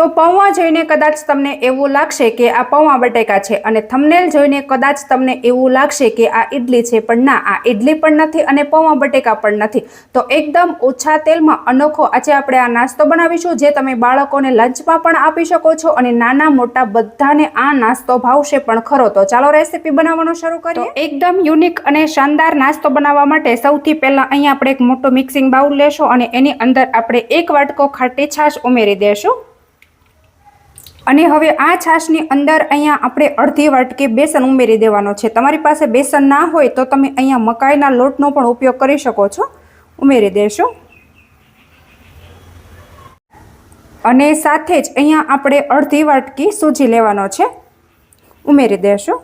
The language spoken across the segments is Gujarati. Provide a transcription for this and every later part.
તો પૌવા જોઈને કદાચ તમને એવું લાગશે કે આ પૌવા બટેકા છે અને થંબનેલ જોઈને કદાચ તમને એવું લાગશે કે આ ઇડલી છે, પણ ના, આ ઇડલી પણ નથી અને પૌવા બટેકા પણ નથી. તો એકદમ ઓછા તેલમાં અનોખો આજે આપણે આ નાસ્તો બનાવીશું, જે તમે બાળકોને લંચમાં પણ આપી શકો છો અને નાના મોટા બધાને આ નાસ્તો ભાવશે પણ ખરો. તો ચાલો રેસીપી બનાવવાનું શરૂ કરીએ. તો એકદમ યુનિક અને શાનદાર નાસ્તો બનાવવા માટે સૌથી પહેલા અહીંયા આપણે એક મોટો મિક્સિંગ બાઉલ લેશું અને એની અંદર આપણે 1 વાટકો ખાટી છાશ ઉમેરી દેશું. અને હવે આ છાશની અંદર અહીંયા આપણે અડધી વાટકી બેસન ઉમેરી દેવાનો છે. તમારી પાસે બેસન ના હોય તો તમે અહીંયા મકાઈના લોટનો પણ ઉપયોગ કરી શકો છો. ઉમેરી દેશું. અને સાથે જ અહીંયા આપણે અડધી વાટકી સૂજી લેવાનો છે, ઉમેરી દેશું.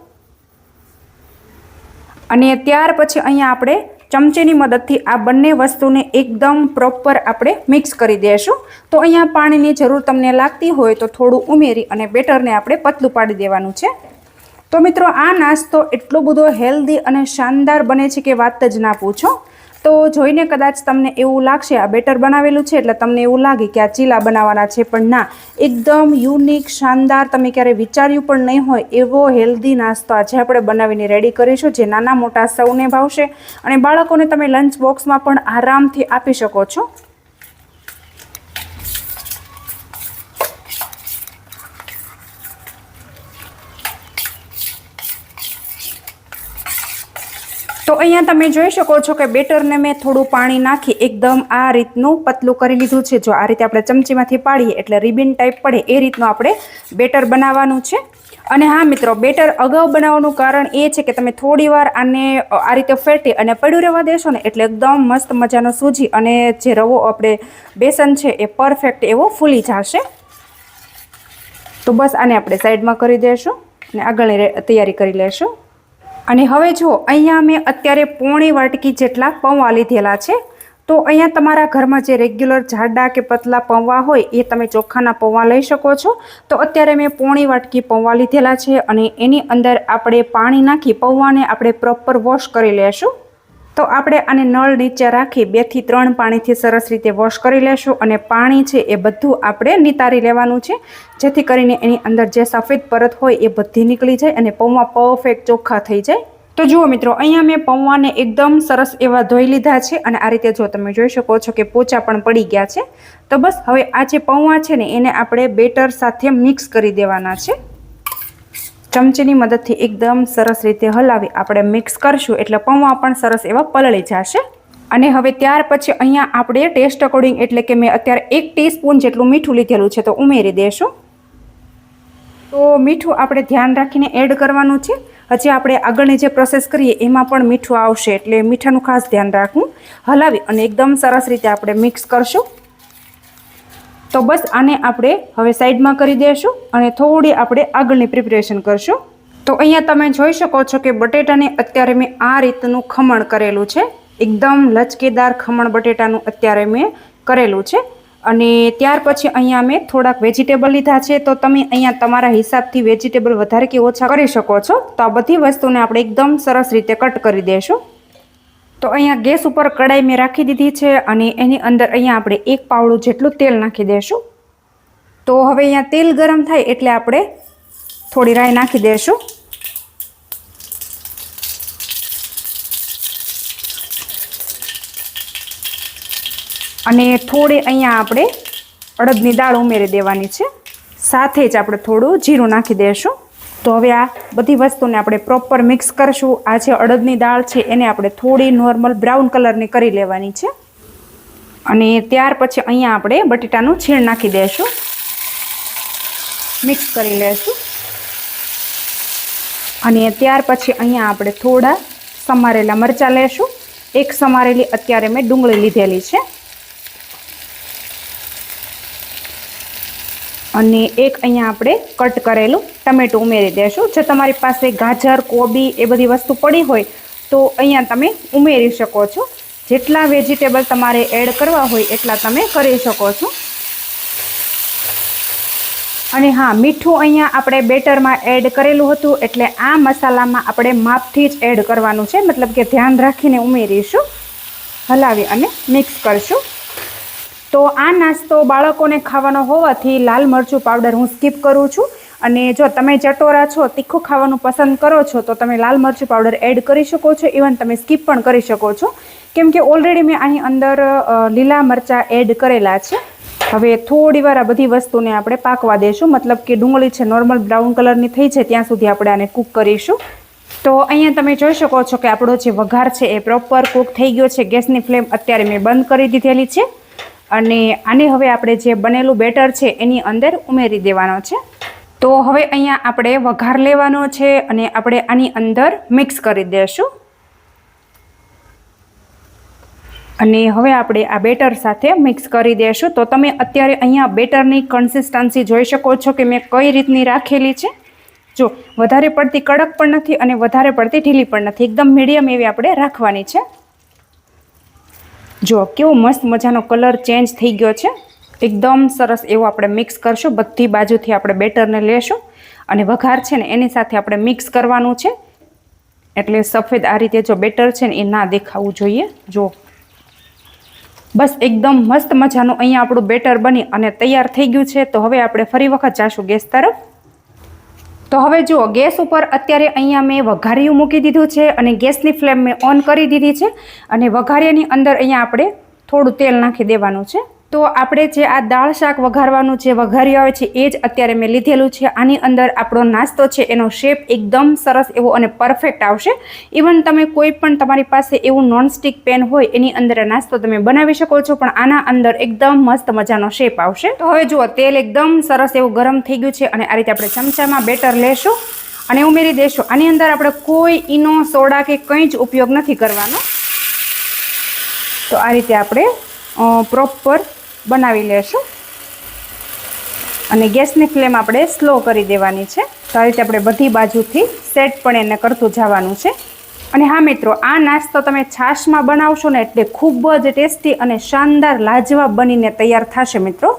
અને ત્યાર પછી અહીંયા આપણે ચમચીની મદદથી આ બંને વસ્તુને એકદમ પ્રોપર આપણે મિક્સ કરી દઈશું. તો અહીંયા પાણીની જરૂર તમને લાગતી હોય તો થોડું ઉમેરી અને બેટરને આપણે પતલું પાડી દેવાનું છે. તો મિત્રો, આ નાસ્તો એટલો બધો હેલ્ધી અને શાનદાર બને છે કે વાત જ ના પૂછો. તો જોઈને કદાચ તમને એવું લાગશે આ બેટર બનાવેલું છે એટલે તમને એવું લાગે કે આ ચીલા બનાવવાના છે, પણ ના, એકદમ યુનિક શાનદાર, તમે ક્યારે વિચાર્યું પણ નહીં હોય એવો હેલ્ધી નાસ્તો આજે આપણે બનાવીને રેડી કરીશું, જે નાના મોટા સૌને ભાવશે અને બાળકોને તમે લંચ બોક્સમાં પણ આરામથી આપી શકો છો. તો અહીંયા તમે જોઈ શકો છો કે બેટરને મેં થોડું પાણી નાખી એકદમ આ રીતનું પતલું કરી લીધું છે. જો આ રીતે આપણે ચમચીમાંથી પાડીએ એટલે રિબિન ટાઈપ પડે એ રીતનું આપણે બેટર બનાવવાનું છે. અને હા મિત્રો, બેટર અગાઉ બનાવવાનું કારણ એ છે કે તમે થોડી વાર આને આ રીતે ફેટી અને પડ્યું રહેવા દેશો ને એટલે એકદમ મસ્ત મજાનો સૂજી અને જે રવો આપણે બેસન છે એ પરફેક્ટ એવો ફૂલી જશે. તો બસ આને આપણે સાઈડમાં કરી દઈશું અને આગળની તૈયારી કરી લેશું. અને હવે જો અહીંયા મેં અત્યારે પોણી વાટકી જેટલા પૌવા લીધેલા છે. તો અહીંયા તમારા ઘરમાં જે રેગ્યુલર જાડા કે પતલા પૌવા હોય એ તમે ચોખાના પૌવા લઈ શકો છો. તો અત્યારે મેં પોણી વાટકી પૌવા લીધેલા છે અને એની અંદર આપણે પાણી નાખી પૌવાને આપણે પ્રોપર વોશ કરી લેશું. તો આપણે આને નળ નીચે રાખી 2 થી 3 પાણીથી સરસ રીતે વોશ કરી લેશું અને પાણી છે એ બધું આપણે નિતારી લેવાનું છે, જેથી કરીને એની અંદર જે સફેદ પરત હોય એ બધી નીકળી જાય અને પૌવા પરફેક્ટ ચોખ્ખા થઈ જાય. તો જુઓ મિત્રો, અહીંયા મેં પૌવાને એકદમ સરસ એવા ધોઈ લીધા છે અને આ રીતે જો તમે જોઈ શકો છો કે પોચા પણ પડી ગયા છે. તો બસ હવે આ જે પૌવા છે ને એને આપણે બેટર સાથે મિક્સ કરી દેવાના છે. ચમચીની મદદથી એકદમ સરસ રીતે હલાવી આપણે મિક્સ કરશું એટલે પૌવા પણ સરસ એવા પલળી જશે. અને હવે ત્યાર પછી અહીંયા આપણે ટેસ્ટ અકોર્ડિંગ એટલે કે મેં અત્યારે 1 ટીસ્પૂન જેટલું મીઠું લીધેલું છે તો ઉમેરી દેશું. તો મીઠું આપણે ધ્યાન રાખીને એડ કરવાનું છે. હજી આપણે આગળની જે પ્રોસેસ કરીએ એમાં પણ મીઠું આવશે એટલે મીઠાનું ખાસ ધ્યાન રાખવું. હલાવી અને એકદમ સરસ રીતે આપણે મિક્સ કરશું. તો બસ આને આપણે હવે સાઈડમાં કરી દઈશું અને થોડી આપણે આગળની પ્રિપરેશન કરશું. તો અહીંયા તમે જોઈ શકો છો કે બટેટાને અત્યારે મેં આ રીતનું ખમણ કરેલું છે. એકદમ લચકેદાર ખમણ બટેટાનું અત્યારે મેં કરેલું છે. અને ત્યાર પછી અહીંયા મેં થોડાક વેજીટેબલ લીધા છે. તો તમે અહીંયા તમારા હિસાબથી વેજીટેબલ વધારે કે ઓછા કરી શકો છો. તો આ બધી વસ્તુને આપણે એકદમ સરસ રીતે કટ કરી દઈશું. તો અહીંયા ગેસ ઉપર કડાઈ મેં રાખી દીધી છે અને એની અંદર અહીંયા આપણે 1 પાવડું જેટલું તેલ નાખી દઈશું. તો હવે અહીંયા તેલ ગરમ થાય એટલે આપણે થોડી રાઈ નાખી દઈશું. અને થોડી અહીંયા આપણે અડદની દાળ ઉમેરી દેવાની છે. સાથે જ આપણે થોડું જીરું નાખી દઈશું. તો હવે આ બધી વસ્તુને આપણે પ્રોપર મિક્સ કરશું. આ જે અડદની દાળ છે એને આપણે થોડી નોર્મલ બ્રાઉન કલરની કરી લેવાની છે. અને ત્યાર પછી અહીંયા આપણે બટેટાનું છીણ નાખી દઈશું. મિક્સ કરી લેશું. અને ત્યાર પછી અહીંયા આપણે થોડા સમારેલા મરચાં લેશું. 1 સમારેલી અત્યારે મેં ડુંગળી લીધેલી છે. અને 1 અહીંયા આપણે કટ કરેલું ટમેટું ઉમેરી દઈશું. જો તમારી પાસે ગાજર, કોબી એ બધી વસ્તુ પડી હોય તો અહીંયા તમે ઉમેરી શકો છો. જેટલા વેજીટેબલ તમારે એડ કરવા હોય એટલા તમે કરી શકો છો. અને હા, મીઠું અહીંયા આપણે બેટરમાં એડ કરેલું હતું એટલે આ મસાલામાં આપણે માપથી જ એડ કરવાનું છે, મતલબ કે ધ્યાન રાખીને ઉમેરીશું. હલાવી અને મિક્સ કરશું. તો આ નાસ્તો બાળકોને ખાવાનો હોવાથી લાલ મરચું પાવડર હું સ્કીપ કરું છું. અને જો તમે ચટોરા છો, તીખું ખાવાનું પસંદ કરો છો, તો તમે લાલ મરચું પાવડર એડ કરી શકો છો. ઇવન તમે સ્કીપ પણ કરી શકો છો, કેમ કે ઓલરેડી મેં અહીં અંદર લીલા મરચાં એડ કરેલા છે. હવે થોડી વાર આ બધી વસ્તુને આપણે પાકવા દઈશું, મતલબ કે ડુંગળી છે નોર્મલ બ્રાઉન કલરની થઈ છે ત્યાં સુધી આપણે આને કૂક કરીશું. તો અહીંયા તમે જોઈ શકો છો કે આપણો જે વઘાર છે એ પ્રોપર કૂક થઈ ગયો છે. ગેસની ફ્લેમ અત્યારે મેં બંધ કરી દીધેલી છે. અને આને હવે આપણે જે બનેલું બેટર છે એની અંદર ઉમેરી દેવાનો છે. તો હવે અહીંયા આપણે વઘાર લેવાનો છે અને આપણે આની અંદર મિક્સ કરી દઈશું. અને હવે આપણે આ બેટર સાથે મિક્સ કરી દઈશું. તો તમે અત્યારે અહીંયા બેટરની કન્સિસ્ટન્સી જોઈ શકો છો કે મેં કઈ રીતની રાખેલી છે. જો વધારે પડતી કડક પણ નથી અને વધારે પડતી ઢીલી પણ નથી, એકદમ મીડિયમ એવી આપણે રાખવાની છે. જો કેવો મસ્ત મજાનો કલર ચેન્જ થઈ ગયો છે. એકદમ સરસ એવું આપણે મિક્સ કરશું. બધી બાજુથી આપણે બેટરને લેશું અને વઘાર છે ને એની સાથે આપણે મિક્સ કરવાનું છે. એટલે સફેદ આ રીતે જો બેટર છે ને એ ના દેખાવું જોઈએ. જો બસ એકદમ મસ્ત મજાનું અહીંયા આપણું બેટર બની અને તૈયાર થઈ ગયું છે. તો હવે આપણે ફરી વખત જાશું ગેસ તરફ. તો હવે જુઓ, ગેસ ઉપર અત્યારે અહીંયા મેં વઘારિયું મૂકી દીધું છે અને ગેસની ફ્લેમ મેં ઓન કરી દીધી છે. અને વઘારિયાની અંદર અહીંયા આપણે થોડું તેલ નાખી દેવાનું છે. તો આપણે જે આ દાળ શાક વઘારવાનું જે વઘારિયું આવે છે એ જ અત્યારે મેં લીધેલું છે. આની અંદર આપણો નાસ્તો છે એનો શેપ એકદમ સરસ એવો અને પરફેક્ટ આવશે. ઇવન તમે કોઈ પણ તમારી પાસે એવું નોનસ્ટિક પેન હોય એની અંદર નાસ્તો તમે બનાવી શકો છો, પણ આના અંદર એકદમ મસ્ત મજાનો શેપ આવશે. તો હવે જુઓ, તેલ એકદમ સરસ એવું ગરમ થઈ ગયું છે અને આ રીતે આપણે ચમચામાં બેટર લેશું અને ઉમેરી દેશું. આની અંદર આપણે કોઈ ઈનો, સોડા કે કંઈ જ ઉપયોગ નથી કરવાનો. તો આ રીતે આપણે પ્રોપર બનાવી લેશું અને ગેસની ફ્લેમ આપણે સ્લો કરી દેવાની છે. તો આ રીતે આપણે બધી બાજુથી સેટ પણ એને કરતું જવાનું છે. અને હા મિત્રો, આ નાસ્તો તમે છાશમાં બનાવશો ને એટલે ખૂબ જ ટેસ્ટી અને શાનદાર લાજવાબ બનીને તૈયાર થશે મિત્રો.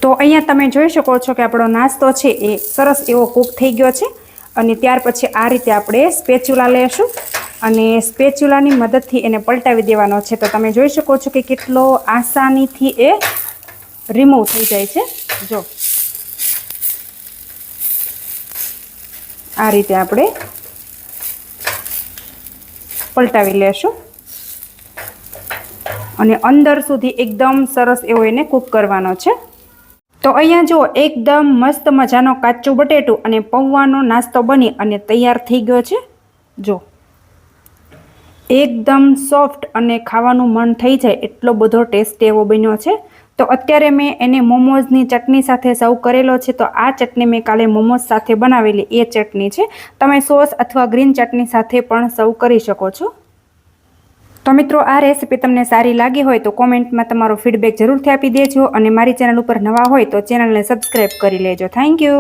તો અહીંયા તમે જોઈ શકો છો કે આપણો નાસ્તો છે એ સરસ એવો કૂક થઈ ગયો છે. અને ત્યાર પછી આ રીતે આપણે સ્પેચ્યુલા લેશું અને સ્પેચ્યુલાની મદદથી એને પલટાવી દેવાનો છે. તો તમે જોઈ શકો છો કે કેટલો આસાનીથી એ રિમૂવ થઈ જાય છે. જો આ રીતે આપણે પલટાવી લેશું અને અંદર સુધી એકદમ સરસ એવો એને કૂક કરવાનો છે. તો અહીંયા જો એકદમ મસ્ત મજાનો કાચું બટેટું અને પૌવાનો નાસ્તો બની અને તૈયાર થઈ ગયો છે. જો એકદમ સોફ્ટ અને ખાવાનું મન થઈ જાય એટલો બધો ટેસ્ટી એવો બન્યો છે. તો અત્યારે મેં એને મોમોઝની ચટણી સાથે સર્વ કરેલો છે. તો આ ચટણી મેં કાલે મોમોઝ સાથે બનાવેલી એ ચટણી છે. તમે સોસ અથવા ગ્રીન ચટણી સાથે પણ સર્વ કરી શકો છો. તો મિત્રો, આ રેસીપી તમને સારી લાગી હોય તો કોમેન્ટમાં તમારો ફીડબેક જરૂરથી આપી દેજો અને મારી ચેનલ ઉપર નવા હોય તો ચેનલને સબસ્ક્રાઈબ કરી લેજો. Thank you.